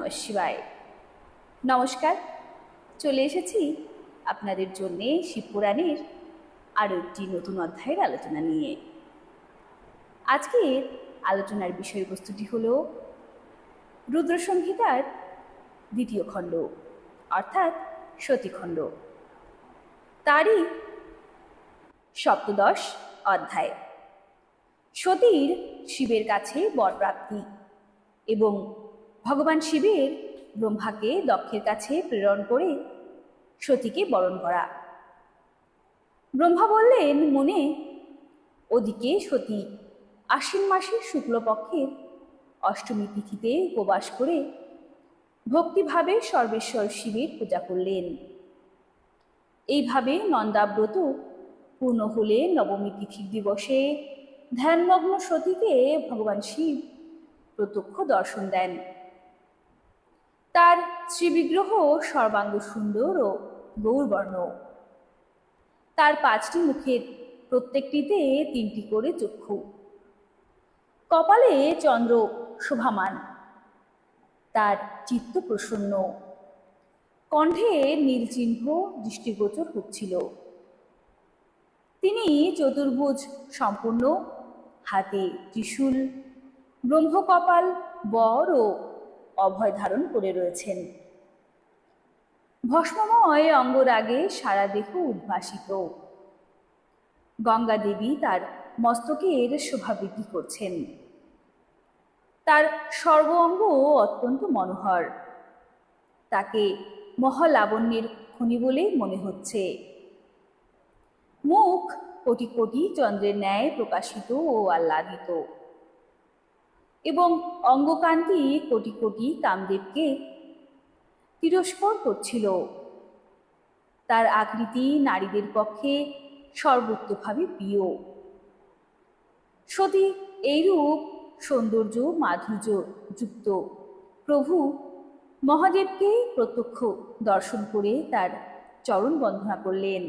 নমঃ শিবায়। নমস্কার, চলে এসেছি আপনাদের জন্যে শিবপুরাণের আরও একটি নতুন অধ্যায়ের আলোচনা নিয়ে। আজকের আলোচনার বিষয়বস্তুটি হল রুদ্রসংহিতার দ্বিতীয় খণ্ড অর্থাৎ সতীখণ্ড, তারই সপ্তদশ অধ্যায়। সতীর শিবের কাছে বরপ্রাপ্তি এবং ভগবান শিবের ব্রহ্মাকে দক্ষের কাছে প্রেরণ করে সতীকে বরণ করা। ব্রহ্মা বললেন মনে, ওদিকে সতী আশ্বিন মাসের শুক্লপক্ষের অষ্টমী তিথিতে উপবাস করে ভক্তিভাবে সর্বেশ্বর শিবের পূজা করলেন। এইভাবে নন্দাব্রত পূর্ণ হলে নবমী তিথির দিবসে ধ্যানমগ্ন সতীকে ভগবান শিব প্রত্যক্ষ দর্শন দেন। তার শ্রীবিগ্রহ সর্বাঙ্গ সুন্দর ও গৌরবর্ণ। তার 5টি মুখের প্রত্যেকটিতে 3টি করে চক্ষু, কপালে চন্দ্র শোভামান, তার চিত্ত প্রসন্ন, কণ্ঠে নীলচিহ্ন দৃষ্টিগোচর হচ্ছিল। তিনি চতুর্ভুজ সম্পূর্ণ, হাতে ত্রিশূল, ব্রহ্মকপাল, বর ও অভয় ধারণ করে রয়েছেন। ভস্মময় অঙ্গরাগে সারা দেহ উদ্ভাসিত। গঙ্গা দেবী তার মস্তকের শোভা বৃদ্ধি করছেন। তার সর্ব অঙ্গ অত্যন্ত মনোহর। তাকে মহালাবণ্যের খনি বলে মনে হচ্ছে। মুখ কোটি কোটি চন্দ্রের ন্যায় প্রকাশিত ও আহ্লাদিত এবং অঙ্গকান্তি কোটি কোটি কামদেবকে তিরস্কার করছিল। তার আকৃতি নারীদের পক্ষে সর্বোচ্চভাবে প্রিয়। সতী এইরূপ সৌন্দর্য মাধুর্য যুক্ত প্রভু মহাদেবকে প্রত্যক্ষ দর্শন করে তার চরণ বন্দনা করলেন।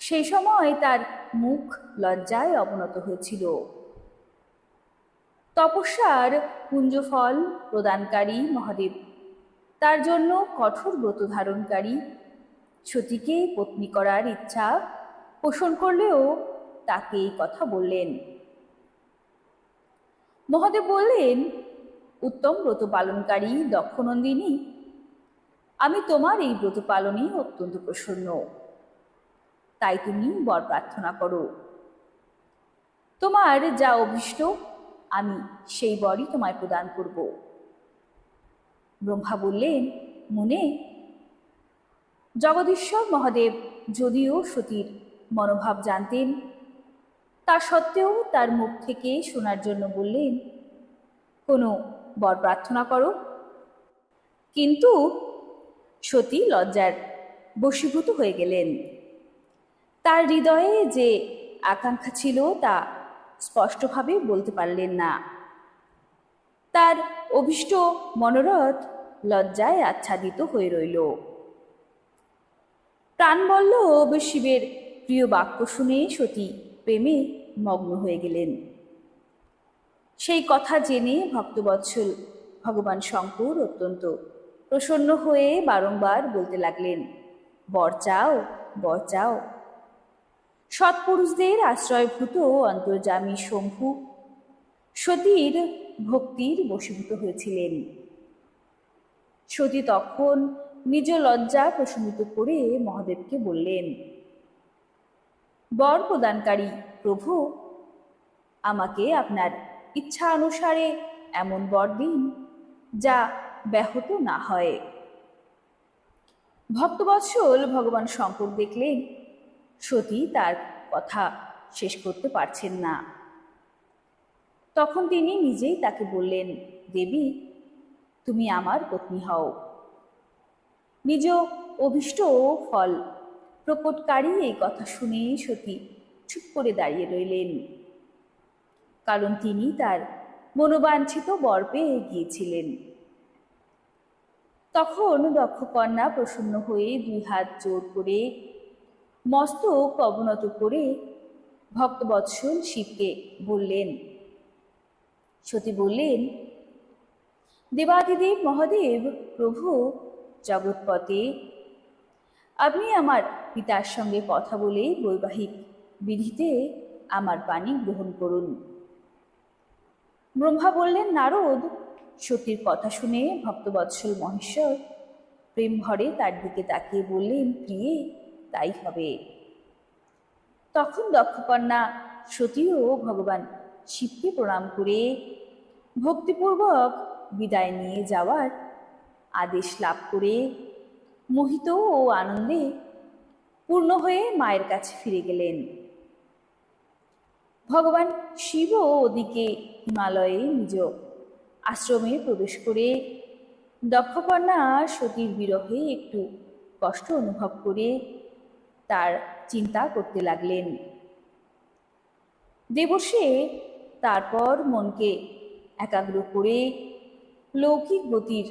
সেই সময় তার মুখ লজ্জায় অবনত হয়েছিল। তপস্যার পুঞ্জফল প্রদানকারী মহাদেব তার জন্য কঠোর ব্রত ধারণকারী সতীকে পত্নী করার ইচ্ছা পোষণ করলেও তাকে এই কথা বললেন। মহাদেব বললেন, উত্তম ব্রত পালনকারী দক্ষনন্দিনী, আমি তোমার এই ব্রত পালনে অত্যন্ত প্রসন্ন। তাই তুমি বর প্রার্থনা করো। তোমার যা অভীষ্ট আমি সেই বরই তোমায় প্রদান করব। ব্রহ্মা বললেন, মনে, জগদীশ্বর মহাদেব যদিও সতীর মনোভাব জানতেন, তা সত্ত্বেও তার মুখ থেকে শোনার জন্য বললেন, কোনো বর প্রার্থনা করো। কিন্তু সতী লজ্জার বশীভূত হয়ে গেলেন। তার হৃদয়ে যে আকাঙ্ক্ষা ছিল তা স্পষ্টভাবে বলতে পারলেন না। তার অভীষ্ট মনোরথ লজ্জায় আচ্ছাদিত হয়ে রইল। প্রাণবল্লভ শিবের প্রিয় বাক্য শুনে সতী প্রেমে মগ্ন হয়ে গেলেন। সেই কথা জেনে ভক্তবৎসল ভগবান শঙ্কর অত্যন্ত প্রসন্ন হয়ে বারংবার বলতে লাগলেন, বর চাও, বর চাও। সৎপুরুষদের আশ্রয়ভূত অন্তর্যামী শম্ভু সতীর ভক্তির বশীভূত হয়েছিলেন। সতী তখন নিজ লজ্জা প্রশমিত করে মহাদেবকে বললেন, বর প্রদানকারী প্রভু, আমাকে আপনার ইচ্ছা অনুসারে এমন বর দিন যা ব্যাহত না হয়। ভক্তবৎসল ভগবান শঙ্কর দেখলেন সতী তার কথা শেষ করতে পারছেন না। তখন তিনি নিজেই তাকে বললেন, দেবী, তুমি আমার পত্নী হও। নিজ অভীষ্ট ফল প্রকটকারী এই কথা শুনে সতী চুপ করে দাঁড়িয়ে রইলেন, কারণ তিনি তার মনোবাঞ্ছিত বর পেয়ে গিয়েছিলেন। তখন দক্ষকন্যা প্রসন্ন হয়ে 2 হাত জোর করে মস্তক অবনত করে ভক্তবৎসল শিবকে বললেন। সতী বললেন, দেবাদিদেব মহাদেব প্রভু জগৎপতে, আপনি আমার পিতার সঙ্গে কথা বলে বৈবাহিক বিধিতে আমার পানি গ্রহণ করুন। ব্রহ্মা বললেন, নারদ, সতীর কথা শুনে ভক্তবৎসল মহেশ্বর প্রেম ভরে তার দিকে তাকিয়ে বললেন, প্রিয়ে, তাই হবে। তখন দক্ষকন্যা সতীও ভগবান শিবকে প্রণাম করে ভক্তিপূর্বক বিদায় নিয়ে যাওয়ার আদেশ লাভ করে মোহিত ও আনন্দে পূর্ণ হয়ে মায়ের কাছে ফিরে গেলেন। ভগবান শিব ওদিকে হিমালয়ে নিজ আশ্রমে প্রবেশ করে দক্ষকন্যা সতীর বিরহে একটু কষ্ট অনুভব করে তার চিন্তা করতে লাগলেন। দেবর্ষে তারপর মনকে একাগ্র করে লৌকিক গতির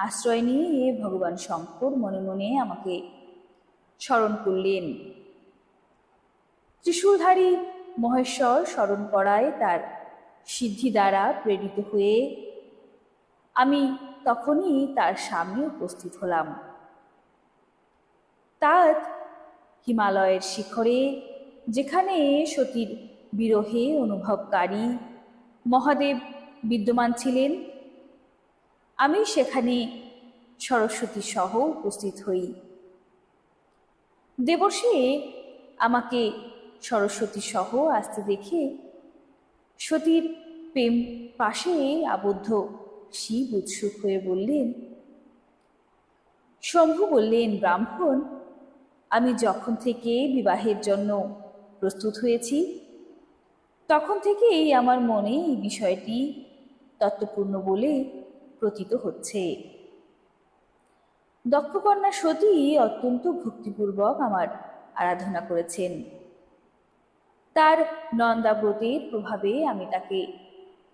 আশ্রয় নিয়ে ভগবান শঙ্কর মনে মনে আমাকে স্মরণ করলেন। ত্রিশূলধারী মহেশ্বর স্মরণ করায় তার সিদ্ধি দ্বারা প্রেরিত হয়ে আমি তখনই তার সামনে উপস্থিত হলাম। তাত হিমালয়ের শিখরে, যেখানে সতীর বিরহে অনুভবকারী মহাদেব বিদ্যমান ছিলেন, আমি সেখানে সরস্বতী সহ উপস্থিত হই। দেবর্ষে আমাকে সরস্বতী সহ আসতে দেখে সতীর প্রেম পাশে আবদ্ধ শিব উৎসুক হয়ে বললেন, শম্ভু বললেন, ব্রাহ্মণ, আমি যখন থেকে বিবাহের জন্য প্রস্তুত হয়েছি তখন থেকেই আমার মনে এই বিষয়টি তত্ত্বপূর্ণ বলে প্রতীত হচ্ছে। দক্ষকন্যা সতী অত্যন্ত ভক্তিপূর্বক আমার আরাধনা করেছেন। তার নন্দাব্রতের প্রভাবে আমি তাকে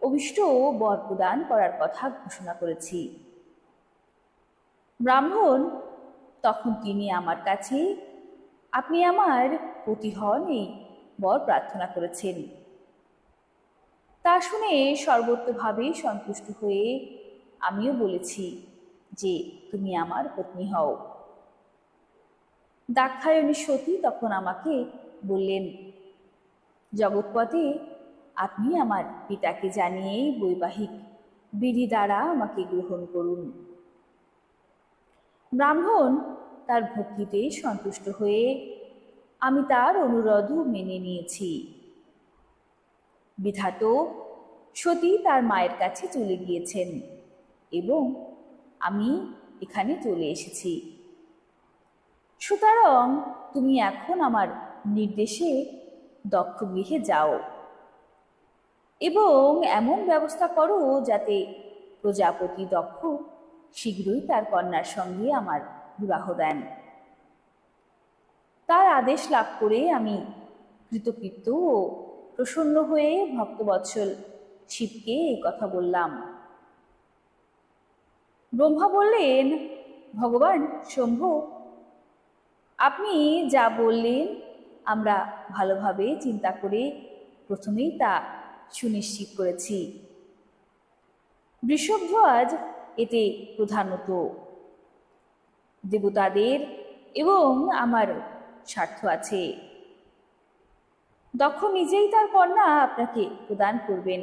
অভিষ্ট বর প্রদান করার কথা ঘোষণা করেছি। ব্রাহ্মণ, তখন তিনি আমার কাছে আপনি আমার পতি হন এই বর প্রার্থনা করেছেন। তা শুনে সর্বত্রভাবে সন্তুষ্ট হয়ে আমিও বলেছি যে তুমি আমার পত্নী হও। দাক্ষায়ণী সতী তখন আমাকে বললেন, জগৎপতে, আপনি আমার পিতাকে জানিয়ে বৈবাহিক বিধি দ্বারা আমাকে গ্রহণ করুন। ব্রাহ্মণ তার ভক্তিতে সন্তুষ্ট হয়ে আমি তার অনুরোধ মেনে নিয়েছি। বিধাত সতী তার মায়ের কাছে চলে গিয়েছেন এবং আমি এখানে চলে এসেছি। সুতরাং তুমি এখন আমার নির্দেশে দক্ষ গৃহে যাও এবং এমন ব্যবস্থা করো যাতে প্রজাপতি দক্ষ শীঘ্রই তার কন্যার সঙ্গে আমার বিবাহ দেন। তার আদেশ লাভ করে আমি কৃতকৃত্য ও প্রসন্ন হয়ে ভক্তবৎসল শিবকে এই কথা বললাম। ব্রহ্মা বললেন, ভগবান শম্ভু, আপনি যা বললেন আমরা ভালোভাবে চিন্তা করে প্রথমেই তা সুনিশ্চিত করেছি। বৃষভধ্বজ এতে প্রধানত দেবতাদের এবং আমার স্বার্থ আছে। দক্ষ নিজেই তার কন্যা আপনাকে প্রদান করবেন,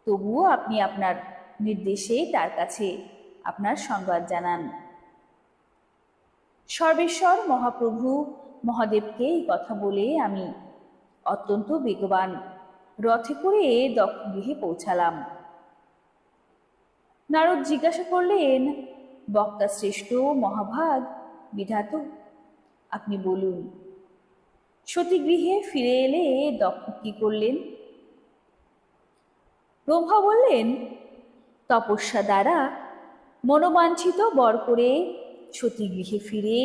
তবুও আপনি আপনার নির্দেশে তার কাছে আপনার সংবাদ জানান। সর্বেশ্বর মহাপ্রভু মহাদেবকে এই কথা বলে আমি অত্যন্ত বেগবান রথে করে দক্ষ গৃহে পৌঁছালাম। নারদ জিজ্ঞাসা করলেন, বক্তা শ্রেষ্ঠ মহাভাগ বিধাত, আপনি বলুন, সতী গৃহে ফিরে এলে দক্ষ কি করলেন? ব্রহ্মা বললেন, তপস্যা দ্বারা মনোবাঞ্ছিত বর করে সতী গৃহে ফিরে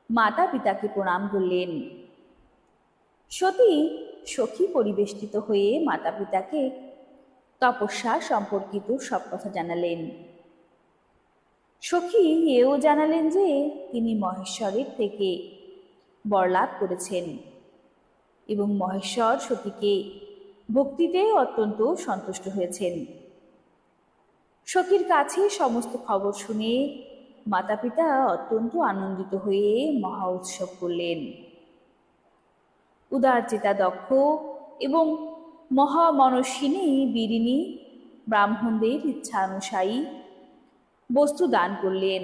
মাতা পিতাকে প্রণাম করলেন। সতী সখী পরিবেষ্টিত হয়ে মাতা পিতাকে তপস্যা সম্পর্কিত সব কথা জানালেন। সখী এও জানালেন যে তিনি মহেশ্বরের থেকে বরলাভ করেছেন এবং মহেশ্বর সতীকে ভক্তিতে অত্যন্ত সন্তুষ্ট হয়েছেন। সখীর কাছে সমস্ত খবর শুনে মাতা পিতা অত্যন্ত আনন্দিত হয়ে মহা উৎসব করলেন। উদারচেতা দক্ষ এবং মহামনস্বিনী বিরিণী ব্রাহ্মণদের ইচ্ছানুসায়ী বস্তু দান করলেন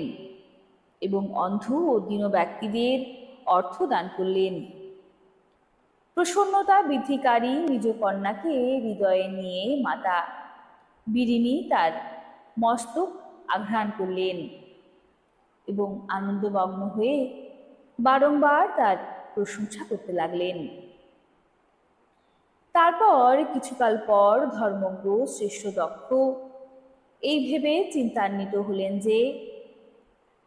এবং অন্ধ ও দীন ব্যক্তিদের অর্থ দান করলেন। প্রসন্নতা বৃদ্ধিকারী নিজ কন্যাকে হৃদয়ে নিয়ে মাতা বিরিণী তার মস্তক আঘ্রাণ করলেন এবং আনন্দমগ্ন হয়ে বারংবার তার প্রশংসা করতে লাগলেন। তারপর কিছুকাল পর ধর্মজ্ঞ শ্রেষ্ঠ দক্ষ এই ভেবে চিন্তান্বিত হলেন যে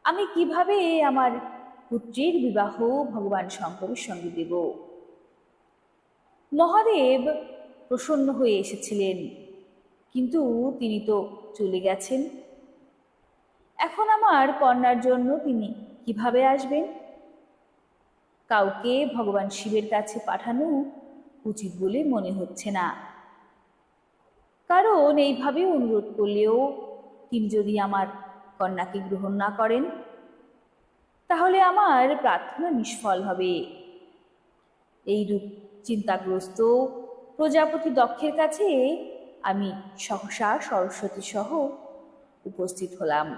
আমি কিভাবে আমার পুত্রের বিবাহ ভগবান শঙ্করের সঙ্গে দেব। মহাদেব প্রসন্ন হয়ে এসেছিলেন, কিন্তু তিনি তো চলে গেছেন। এখন আমার কন্যার জন্য তিনি কিভাবে আসবেন? কাউকে ভগবান শিবের কাছে পাঠানো উচিত বলে মনে হচ্ছে না, কারণ এইভাবে অনুরোধ করলেও তিনি যদি আমার কন্যাকে গ্রহণ না করেন তাহলে আমার প্রার্থনা নিষ্ফল হবে। এইরূপ চিন্তাগ্রস্ত প্রজাপতি দক্ষের কাছে আমি সহসা সরস্বতী সহ উপস্থিত হলাম।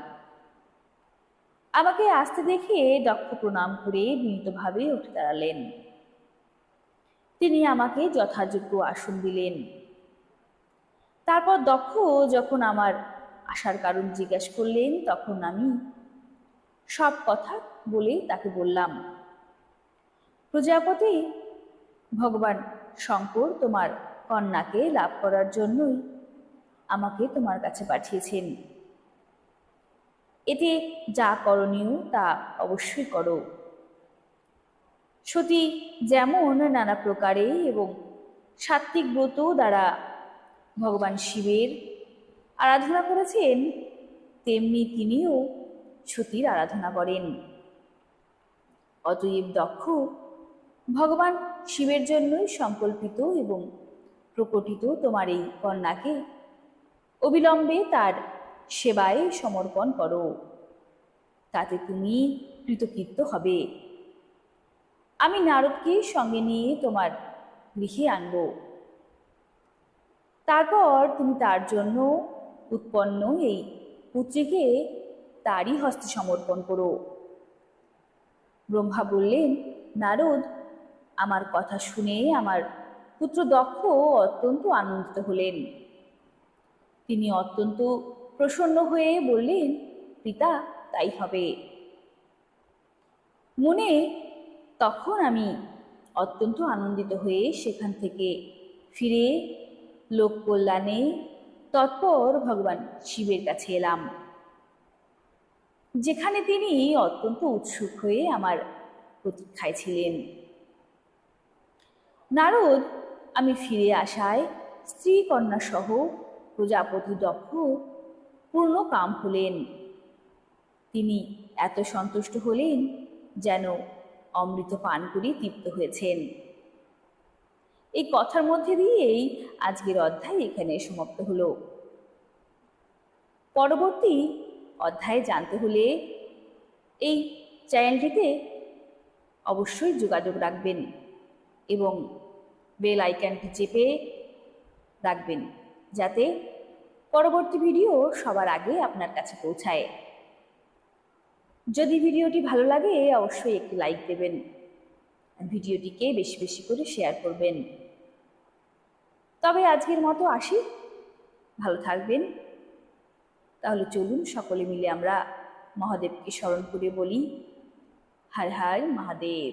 আমাকে আসতে দেখে দক্ষ প্রণাম করে বিনীতভাবে উঠে দাঁড়ালেন। তিনি আমাকে যথাযোগ্য আসন দিলেন। তারপর দক্ষ যখন আমার আসার কারণ জিজ্ঞেস করলেন তখন আমি সব কথা বলে তাকে বললাম, প্রজাপতি, ভগবান শঙ্কর তোমার কন্যাকে লাভ করার জন্যই আমাকে তোমার কাছে পাঠিয়েছেন। এতে যা করণীয় তা অবশ্যই করো। সতী যেমন নানা প্রকারে এবং সাত্ত্বিক ব্রত দ্বারা ভগবান শিবের আরাধনা করেছেন, তেমনি তিনিও সতীর আরাধনা করেন। অতএব দক্ষ, ভগবান শিবের জন্যই সংকল্পিত এবং প্রকটিত তোমার এই কন্যাকে অবিলম্বে তার সেবায় সমর্পণ করো, তাতে তুমি কৃতকৃত্য হবে। আমি নারদকে সঙ্গে নিয়ে তোমার গৃহে আনব। তারপর তুমি তার জন্য উৎপন্ন এই পুত্রীকে তারই হস্তে সমর্পণ করো। ব্রহ্মা বললেন, নারদ, আমার কথা শুনে আমার পুত্র দক্ষ অত্যন্ত আনন্দিত হলেন। তিনি অত্যন্ত প্রসন্ন হয়ে বললেন, পিতা, তাই হবে। মনে তখন আমি অত্যন্ত আনন্দিত হয়ে সেখান থেকে ফিরে লোক কল্যাণে তৎপর ভগবান শিবের কাছে এলাম, যেখানে তিনি অত্যন্ত উৎসুক হয়ে আমার প্রতীক্ষায় ছিলেন। নারদ আমি ফিরে আসায় স্ত্রী কন্যা সহ প্রজাপতি দক্ষ পূর্ণ কাম হলেন। তিনি এত সন্তুষ্ট হলেন যেন অমৃত পান করে তৃপ্ত হয়েছেন। এই কথার মধ্যে দিয়েই আজকের অধ্যায় এখানে সমাপ্ত হলো। পরবর্তী অধ্যায়ে জানতে হলে এই চ্যানেলটিতে অবশ্যই যোগাযোগ রাখবেন এবং বেল আইকনটি চেপে রাখবেন, যাতে পরবর্তী ভিডিও সবার আগে আপনার কাছে পৌঁছায়। যদি ভিডিওটি ভালো লাগে অবশ্যই একটি লাইক দেবেন, ভিডিওটিকে বেশি বেশি করে শেয়ার করবেন। তবে আজকের মতো আসি, ভালো থাকবেন। তাহলে চলুন সকলে মিলে আমরা মহাদেবকে স্মরণ করে বলি, হর হর মহাদেব।